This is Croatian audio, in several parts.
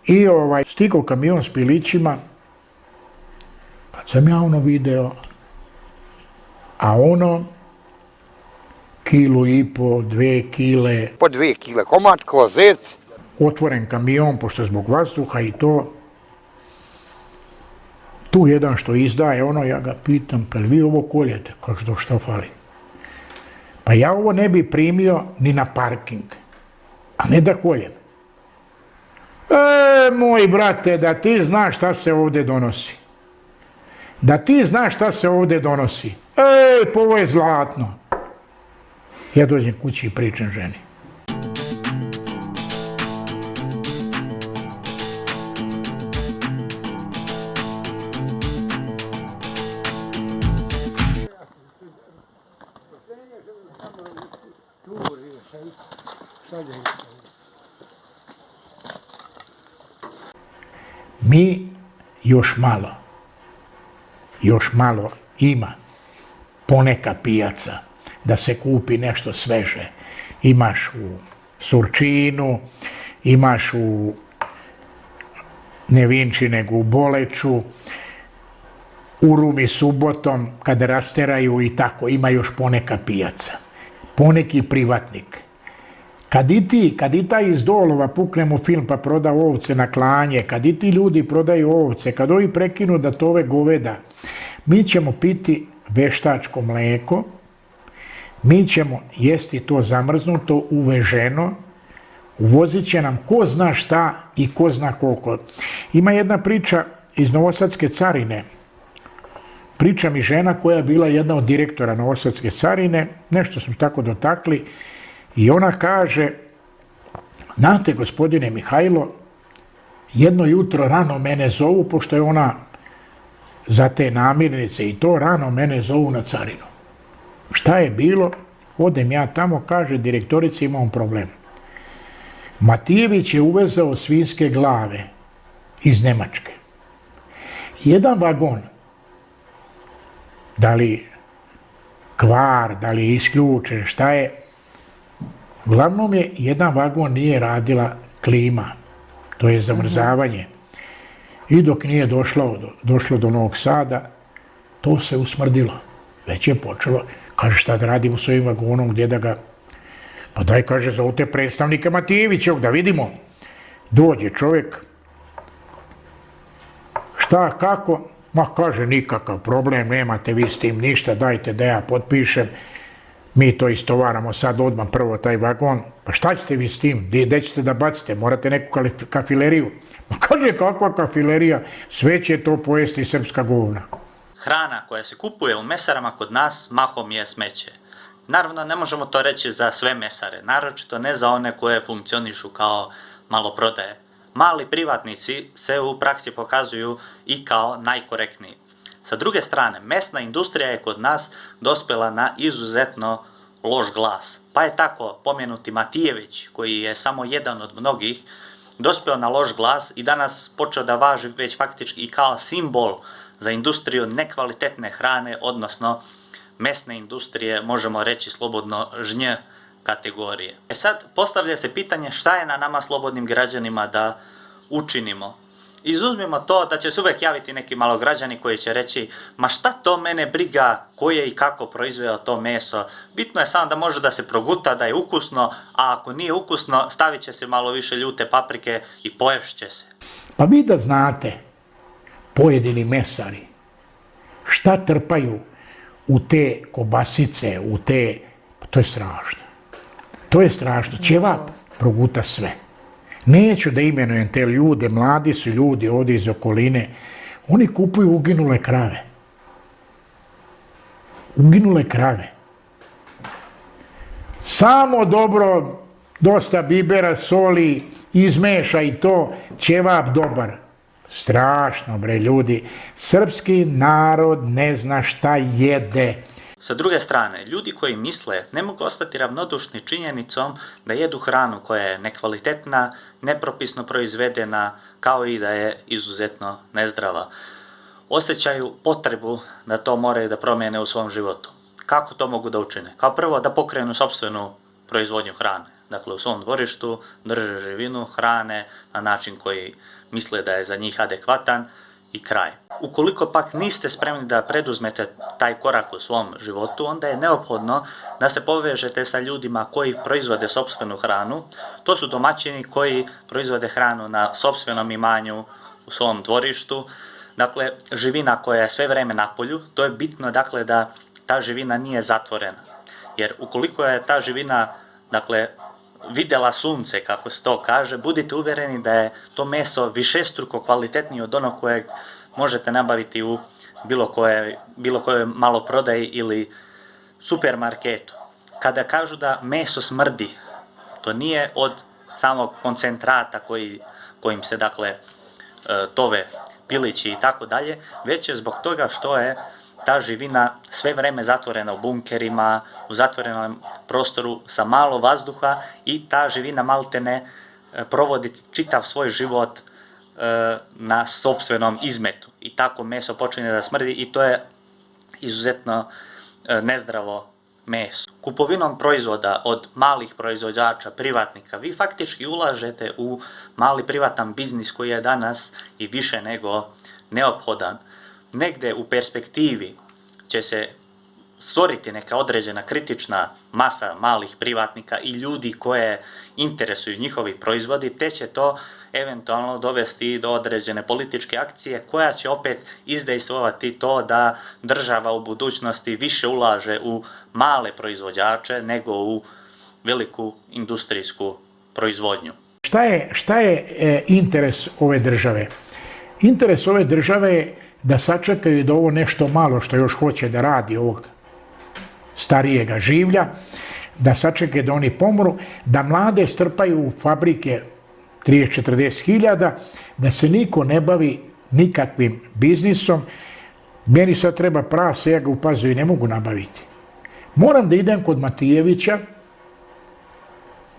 I stigao kamion s pilićima, kad sam ja video, a 1,5 kilu, 2 kile. Po 2 kile, komad ko zec. Otvoren kamion, pošto zbog vazduha i to. Tu jedan što izdaje ja ga pitam, pa vi ovo koljete? Kaže, to što fali? Pa ja ovo ne bi primio ni na parking, a ne da koljem. Moj brate, da ti znaš šta se ovdje donosi. Da ti znaš šta se ovdje donosi. Pa ovo je zlatno. Ja dođem kući i pričam ženi. Mi još malo ima poneka pijaca da se kupi nešto sveže. Imaš u Surčinu, imaš u Nevinči nego u Boleču, u Rumi subotom kada rasteraju i tako, ima još poneka pijaca. Poneki privatnik. Kad i taj iz Dolova pukne mu film pa proda ovce na klanje, kad i ti ljudi prodaju ovce, kad ovi prekinu da tove goveda, mi ćemo piti veštačko mlijeko, mi ćemo jesti to zamrznuto, uveženo, uvozit će nam ko zna šta i ko zna koliko. Ima jedna priča iz Novosadske carine. Priča mi žena koja je bila jedna od direktora Novosadske carine, nešto smo tako dotakli, i ona kaže, znate gospodine Mihajlo, jedno jutro rano mene zovu, pošto je ona za te namirnice i to, rano mene zovu na carinu. Šta je bilo? Odem ja tamo, kaže direktorici, imam problem. Matijević je uvezao svinjske glave iz Nemačke. Jedan vagon, da li kvar, da li je isključen, šta je, uglavnom je jedan vagon nije radila klima, to je zamrzavanje. I dok nije došlo do Novog Sada, to se usmrdilo. Već je počelo. Kaže, šta da radimo s ovim vagonom, gdje da ga... Pa daj, kaže, zovite predstavnika Matijevićevog, da vidimo. Dođe čovjek. Šta, kako? Ma, kaže, nikakav problem, nemate vi s tim ništa, dajte da ja potpišem. Mi to istovaramo sad odmah prvo taj vagon. Pa šta ćete vi s tim? Gdje ćete da bacite? Morate neku kafileriju. Ma kaže, kakva kafilerija? Sve će to pojesti srpska govna. Hrana koja se kupuje u mesarama kod nas mahom je smeće. Naravno, ne možemo to reći za sve mesare, naročito ne za one koje funkcionišu kao maloprodaje. Mali privatnici se u praksi pokazuju i kao najkorektniji. Sa druge strane, mesna industrija je kod nas dospjela na izuzetno loš glas. Pa je tako pomenuti Matijević, koji je samo jedan od mnogih, dospio na loš glas i danas počeo da važi već faktički i kao simbol za industriju nekvalitetne hrane, odnosno mesne industrije, možemo reći slobodno žnj kategorije. Sad postavlja se pitanje šta je na nama slobodnim građanima da učinimo. Izuzmimo to da će se uvek javiti neki malograđani koji će reći ma šta to mene briga ko je i kako proizveo to meso, bitno je samo da može da se proguta, da je ukusno, a ako nije ukusno stavit će se malo više ljute paprike i poješće se. Pa vi da znate, pojedini mesari, šta trpaju u te kobasice, u te... Pa to je strašno. To je strašno. Ćevap proguta sve. Neću da imenujem te ljude, mladi su ljudi ovdje iz okoline. Oni kupuju uginule krave. Uginule krave. Samo dobro, dosta bibera, soli, izmeša i to, ćevap dobar. Strašno, bre, ljudi. Srpski narod ne zna šta jede. Sa druge strane, ljudi koji misle ne mogu ostati ravnodušni činjenicom da jedu hranu koja je nekvalitetna, nepropisno proizvedena, kao i da je izuzetno nezdrava. Osjećaju potrebu da to moraju da promijene u svom životu. Kako to mogu da učine? Kao prvo da pokrenu sopstvenu proizvodnju hrane. dakle u svom dvorištu, drže živinu, hrane na način koji misle da je za njih adekvatan i kraj. Ukoliko pak niste spremni da preduzmete taj korak u svom životu, onda je neophodno da se povežete sa ljudima koji proizvode sopstvenu hranu. To su domaćini koji proizvode hranu na sopstvenom imanju, u svom dvorištu. Dakle, živina koja je sve vreme na polju, to je bitno, dakle, da ta živina nije zatvorena. Jer ukoliko je ta živina, dakle, vidjela sunce, kako se to kaže, budite uvjereni da je to meso višestruko kvalitetnije od onog kojeg možete nabaviti u bilo kojoj maloprodaji ili supermarketu. Kada kažu da meso smrdi, to nije od samog koncentrata kojim se, dakle, tove pilići i tako dalje, već je zbog toga što je ta živina sve vreme zatvorena u bunkerima, u zatvorenom prostoru sa malo vazduha i ta živina maltene provodi čitav svoj život na sopstvenom izmetu. I tako meso počinje da smrdi i to je izuzetno nezdravo meso. Kupovinom proizvoda od malih proizvođača, privatnika, vi faktički ulažete u mali privatan biznis koji je danas i više nego neophodan. Negde u perspektivi će se stvoriti neka određena kritična masa malih privatnika i ljudi koje interesuju njihovi proizvodi, te će to eventualno dovesti do određene političke akcije koja će opet izdejstvovati to da država u budućnosti više ulaže u male proizvođače nego u veliku industrijsku proizvodnju. Šta je interes ove države? Interes ove države je da sačekaju da ovo nešto malo što još hoće da radi ovog starijega življa, da sačekaju da oni pomru, da mlade strpaju u fabrike 30-40 hiljada, da se niko ne bavi nikakvim biznisom. Meni sad treba prase, ja ga u Pazovi ne mogu nabaviti. Moram da idem kod Matijevića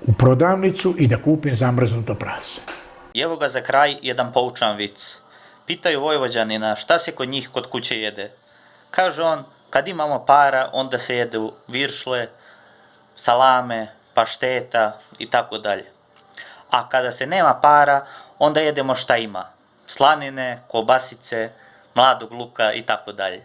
u prodavnicu i da kupim zamrznuto prase. I evo ga za kraj jedan poučan vic. Pitaju Vojvođanina šta se kod njih kod kuće jede. Kaže on, kad imamo para, onda se jedu viršle, salame, pašteta i tako dalje. A kada se nema para, onda jedemo šta ima. Slanine, kobasice, mladog luka i tako dalje.